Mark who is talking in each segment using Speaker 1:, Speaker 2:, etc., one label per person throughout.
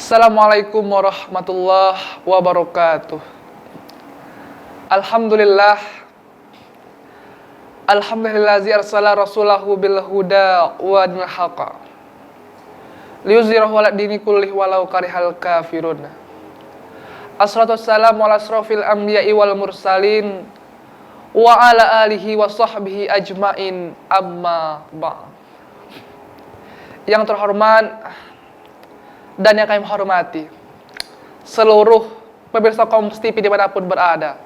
Speaker 1: Assalamualaikum warahmatullahi wabarakatuh. Alhamdulillah. Alhamdulillazi arsala rasulahu bil huda wa dinil haqq liyuzhirahu 'ala dini kullih walau karihal kafirun. Assalatu wassalamu ala asrofil anbiya'i wal mursalin wa ala alihi wa sahbihi ajmain, amma ba'd. Yang terhormat dan yang kami hormati seluruh pemirsa Kompas TV dimanapun berada,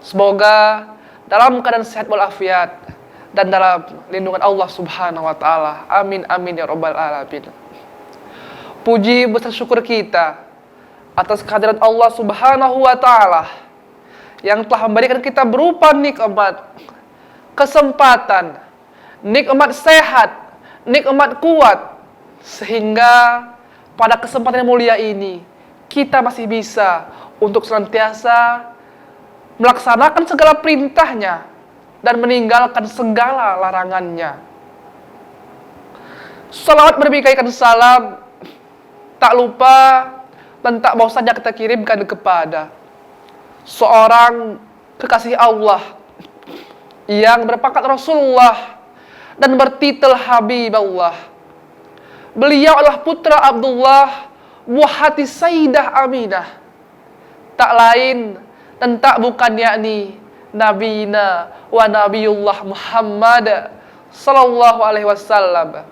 Speaker 1: semoga dalam keadaan sehat walafiat dan dalam lindungan Allah Subhanahu wa Ta'ala. Amin amin ya Rabbal alamin. Puji besar syukur kita atas kehadiran Allah Subhanahu wa Ta'ala yang telah memberikan kita berupa nikmat, kesempatan, nikmat sehat, nikmat kuat, sehingga pada kesempatan yang mulia ini kita masih bisa untuk senantiasa melaksanakan segala perintahnya dan meninggalkan segala larangannya. Salawat berbikaikan salam tak lupa dan tak mau saja kita kirimkan kepada seorang kekasih Allah yang berpangkat Rasulullah dan bertitel Habibullah. Beliau adalah putra Abdullah, buah hati Sayyidah Aminah, tak lain dan tak bukan yakni Nabina wa Nabiullah Muhammad sallallahu alaihi wasallam,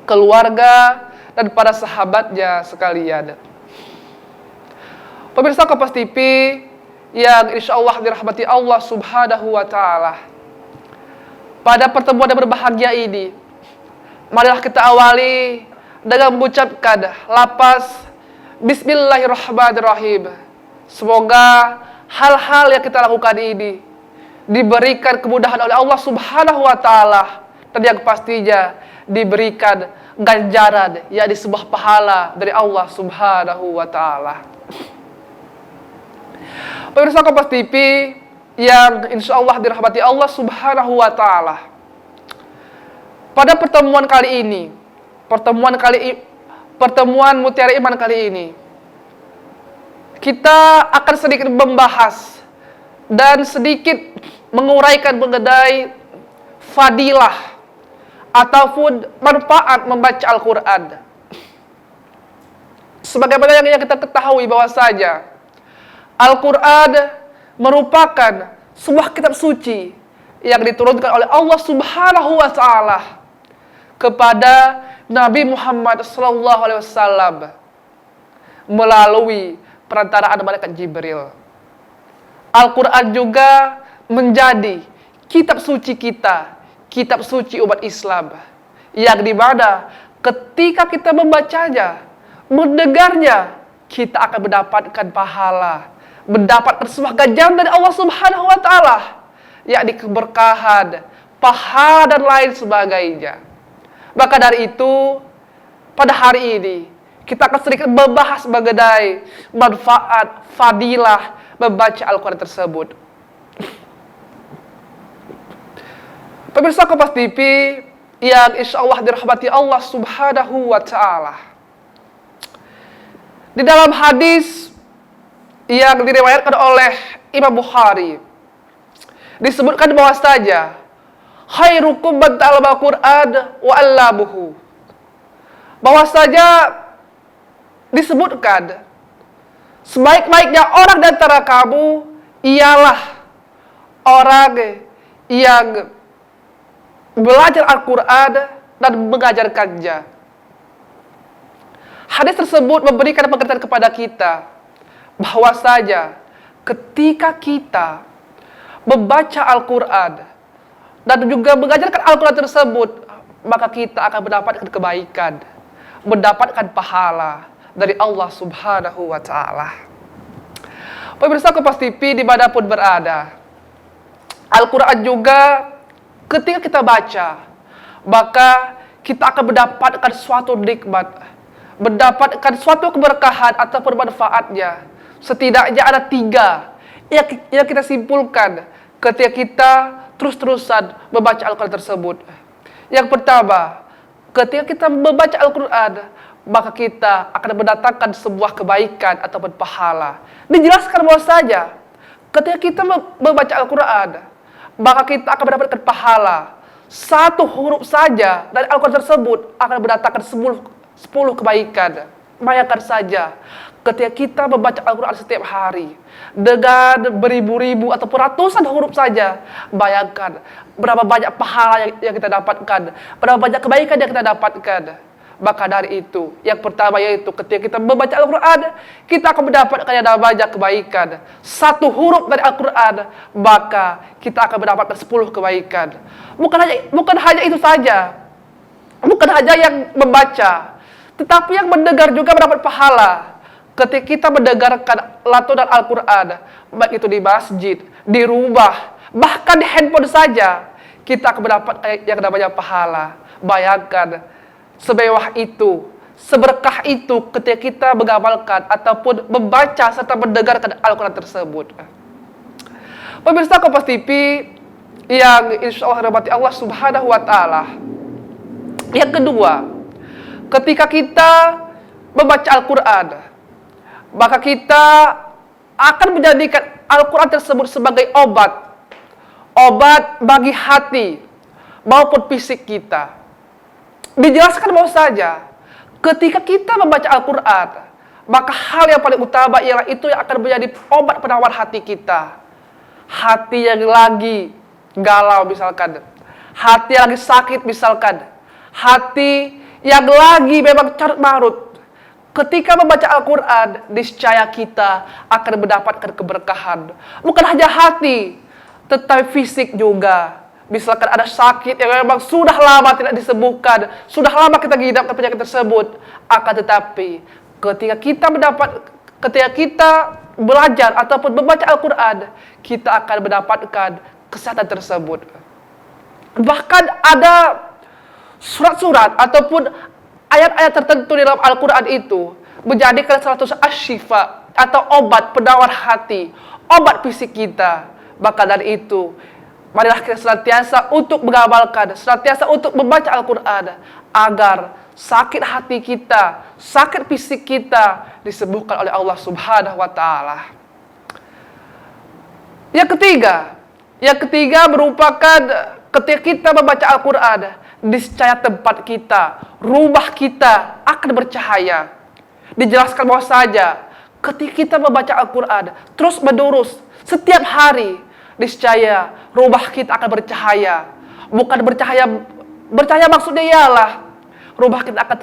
Speaker 1: keluarga dan para sahabatnya sekalian. Pemirsa Kompas TV yang insya Allah dirahmati Allah Subhanahu wa Ta'ala, pada pertemuan yang berbahagia ini, marilah kita awali dengan mengucapkan lafaz Bismillahirrahmanirrahim. Semoga hal-hal yang kita lakukan ini diberikan kemudahan oleh Allah Subhanahu wa Ta'ala, dan yang pastinya diberikan ganjaran, yakni sebuah pahala dari Allah Subhanahu wa Ta'ala. Pemirsa Kompas TV yang insya Allah dirahmati Allah Subhanahu wa Ta'ala, pada pertemuan kali ini, pertemuan Mutiara Iman kali ini, kita akan sedikit membahas dan sedikit menguraikan mengenai fadilah ataupun manfaat membaca Al-Quran. Sebagaimana yang kita ketahui bahwasanya Al-Quran merupakan sebuah kitab suci yang diturunkan oleh Allah Subhanahu wa Ta'ala kepada Nabi Muhammad SAW melalui perantaraan malaikat Jibril. Al-Quran juga menjadi kitab suci kita, kitab suci umat Islam, yang dimana ketika kita membacanya, mendengarnya, kita akan mendapatkan pahala, mendapatkan sebuah ganjaran dari Allah Subhanahu wa Ta'ala, yakni keberkahan, pahala dan lain sebagainya. Maka dari itu, pada hari ini kita akan sedikit membahas mengenai manfaat, fadilah membaca Al-Quran tersebut. Pemirsa Kompas TV yang insya Allah dirahmati Allah Subhanahu wa Ta'ala, di dalam hadis yang diriwayatkan oleh Imam Bukhari disebutkan bahwasanya khairukum man ta'allama al-Qur'an wa 'allamahu, bahwasanya disebutkan sebaik-baiknya orang di antara kamu ialah orang yang belajar Al-Quran dan mengajarkannya. Hadis tersebut memberikan pengertian kepada kita bahwasanya ketika kita membaca Al-Quran dan juga mengajarkan Al-Quran tersebut, maka kita akan mendapatkan kebaikan, mendapatkan pahala dari Allah Subhanahu wa Ta'ala. Pemirsa Kompas TV dimanapun berada, Al-Quran juga ketika kita baca, maka kita akan mendapatkan suatu nikmat, mendapatkan suatu keberkahan ataupun manfaatnya. Setidaknya ada 3 yang kita simpulkan ketika kita terus-terusan membaca Al-Quran tersebut. Yang pertama, ketika kita membaca Al-Quran, maka kita akan mendatangkan sebuah kebaikan ataupun pahala. Dijelaskan bahwa saja ketika kita membaca Al-Quran, maka kita akan mendapatkan pahala. Satu huruf saja dari Al-Quran tersebut akan mendatangkan 10 kebaikan. Bayangkan saja ketika kita membaca Al-Quran setiap hari dengan beribu-ribu ataupun ratusan huruf saja, bayangkan berapa banyak pahala yang kita dapatkan, berapa banyak kebaikan yang kita dapatkan. Maka dari itu, yang pertama yaitu ketika kita membaca Al-Quran, kita akan mendapatkan yang namanya kebaikan. Satu huruf dari Al-Quran, maka kita akan mendapatkan 10 kebaikan. Bukan hanya itu saja, bukan hanya yang membaca, tetapi yang mendengar juga mendapat pahala. Ketika kita mendengarkan lantunan Al-Quran, baik itu di masjid, di rumah, bahkan di handphone saja, kita akan mendapat yang namanya pahala. Bayangkan, semewah itu, seberkah itu ketika kita mengamalkan ataupun membaca serta mendengarkan Al-Quran tersebut. Pemirsa Kompas TV yang insya Allah rahmati Allah Subhanahu wa Ta'ala. Yang kedua, ketika kita membaca Al-Quran, maka kita akan menjadikan Al-Quran tersebut sebagai obat bagi hati maupun fisik kita. Dijelaskan bahwa saja ketika kita membaca Al-Quran, maka hal yang paling utama ialah itu yang akan menjadi obat penawar hati kita. Hati yang lagi galau misalkan, hati yang lagi sakit misalkan, hati yang lagi memang carut marut. Ketika membaca Al-Quran, niscaya kita akan mendapatkan keberkahan. Bukan hanya hati, tetapi fisik juga. Misalkan ada sakit yang memang sudah lama tidak disembuhkan, sudah lama kita mengidap penyakit tersebut. Akan tetapi, ketika kita belajar ataupun membaca Al-Quran, kita akan mendapatkan kesehatan tersebut. Bahkan ada surat-surat ataupun ayat-ayat tertentu di dalam Al-Quran itu menjadikan salah satu asyifa atau obat penawar hati, obat fisik kita. Maka dari itu, marilah kita senantiasa untuk mengamalkan, senantiasa untuk membaca Al-Quran agar sakit hati kita, sakit fisik kita disembuhkan oleh Allah Subhanahu wa Ta'ala. Yang ketiga merupakan ketika kita membaca Al-Quran, niscaya tempat kita, rumah kita akan bercahaya. Dijelaskan bahwa saja ketika kita membaca Al-Quran terus menerus setiap hari, niscaya rumah kita akan bercahaya. Bukan bercahaya maksudnya ialah rumah kita akan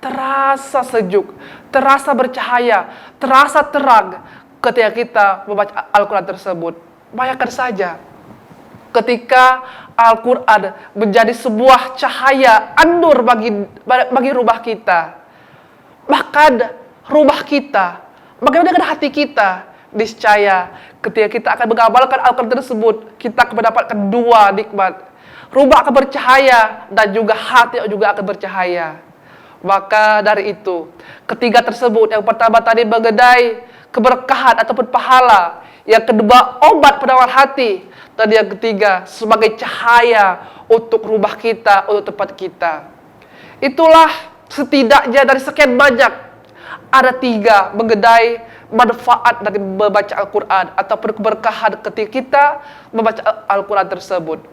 Speaker 1: terasa sejuk, terasa bercahaya, terasa terang ketika kita membaca Al-Quran tersebut. Bayangkan saja ketika Al-Quran menjadi sebuah cahaya an-nur bagi rumah kita. Bahkan rumah kita, bagaimana dengan hati kita? Niscaya ketika kita akan mengamalkan Al-Quran tersebut, kita akan mendapatkan dua nikmat. Rumah akan bercahaya dan juga hati juga akan bercahaya. Maka dari itu, ketiga tersebut, yang pertama tadi mengenai keberkahan ataupun pahala, yang kedua obat penawar hati, dan yang ketiga sebagai cahaya untuk rumah kita, untuk tempat kita. Itulah setidaknya dari sekian banyak, ada 3 mengenai manfaat dari membaca Al-Quran ataupun keberkahan ketika kita membaca Al-Quran tersebut.